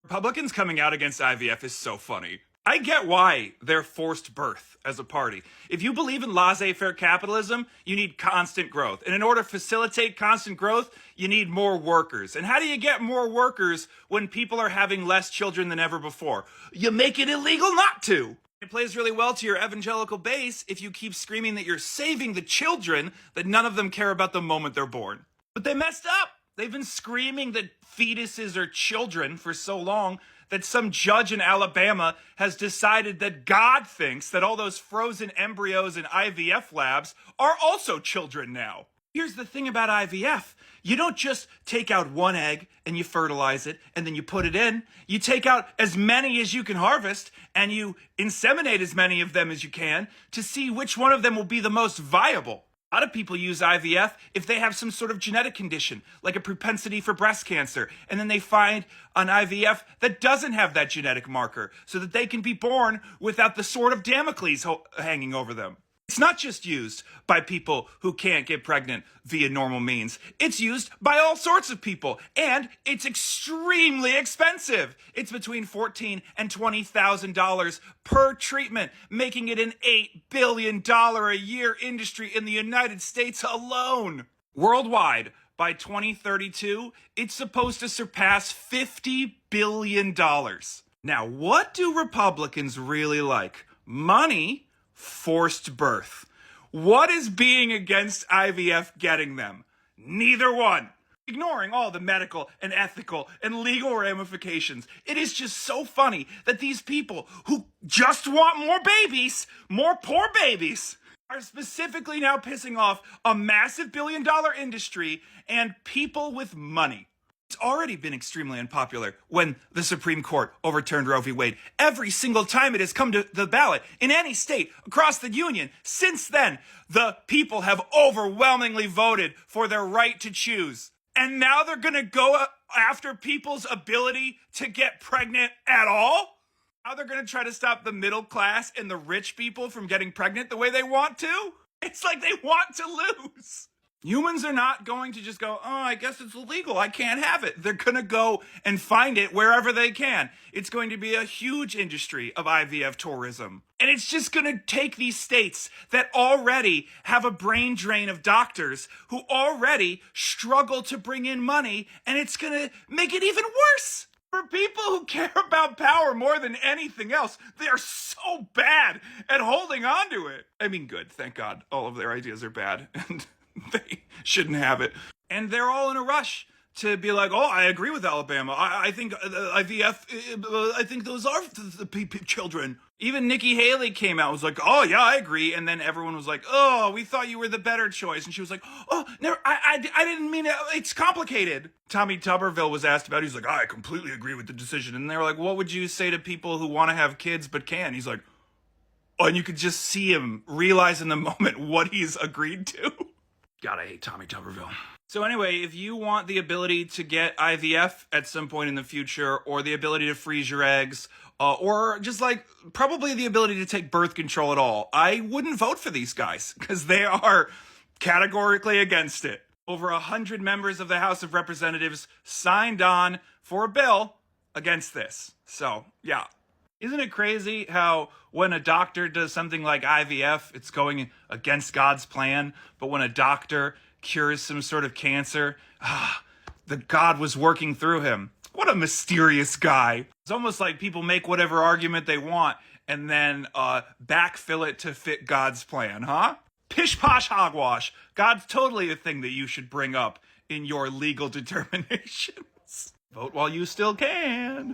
Republicans coming out against IVF is so funny. I get why they're forced birth as a party. If you believe in laissez-faire capitalism, you need constant growth. And in order to facilitate constant growth, you need more workers. And how do you get more workers when people are having less children than ever before? You make it illegal not to. It plays really well to your evangelical base if you keep screaming that you're saving the children, that none of them care about the moment they're born. But they messed up. They've been screaming that fetuses are children for so long that some judge in Alabama has decided that God thinks that all those frozen embryos in IVF labs are also children now. Here's the thing about IVF. You don't just take out one egg and you fertilize it and then you put it in. You take out as many as you can harvest and you inseminate as many of them as you can to see which one of them will be the most viable. A lot of people use IVF if they have some sort of genetic condition, like a propensity for breast cancer, and then they find an IVF that doesn't have that genetic marker so that they can be born without the sword of Damocles hanging over them. It's not just used by people who can't get pregnant via normal means. It's used by all sorts of people, and it's extremely expensive. It's between $14,000 and $20,000 per treatment, making it an $8 billion a year industry in the United States alone. Worldwide, by 2032, it's supposed to surpass $50 billion. Now, what do Republicans really like? Money? Forced birth. What is being against IVF getting them? Neither one. Ignoring all the medical and ethical and legal ramifications, it is just so funny that these people who just want more babies, more poor babies, are specifically now pissing off a massive billion-dollar industry and people with money. It's already been extremely unpopular when the Supreme Court overturned Roe v. Wade. Every single time it has come to the ballot in any state across the union, since then, the people have overwhelmingly voted for their right to choose. And now they're going to go after people's ability to get pregnant at all? Now they're going to try to stop the middle class and the rich people from getting pregnant the way they want to? It's like they want to lose. Humans are not going to just go, oh, I guess it's illegal, I can't have it. They're going to go and find it wherever they can. It's going to be a huge industry of IVF tourism. And it's just going to take these states that already have a brain drain of doctors who already struggle to bring in money, and it's going to make it even worse. For people who care about power more than anything else, they are so bad at holding on to it. I mean, good, thank God. All of their ideas are bad, and they shouldn't have it. And they're all in a rush to be like, oh, I agree with Alabama. I think IVF, I think those are the children. Even Nikki Haley came out and was like, oh, yeah, I agree. And then everyone was like, oh, we thought you were the better choice. And she was like, oh, never, I didn't mean it. It's complicated. Tommy Tuberville was asked about it. He's like, I completely agree with the decision. And they were like, what would you say to people who want to have kids but can't? He's like, oh, and you could just see him realize in the moment what he's agreed to. God, I hate Tommy Tuberville. So anyway, if you want the ability to get IVF at some point in the future, or the ability to freeze your eggs, or just like probably the ability to take birth control at all, I wouldn't vote for these guys because they are categorically against it. Over 100 members of the House of Representatives signed on for a bill against this. So, yeah. Isn't it crazy how when a doctor does something like IVF, it's going against God's plan, but when a doctor cures some sort of cancer, the God was working through him. What a mysterious guy. It's almost like people make whatever argument they want and then backfill it to fit God's plan, huh? Pish posh hogwash. God's totally a thing that you should bring up in your legal determinations. Vote while you still can.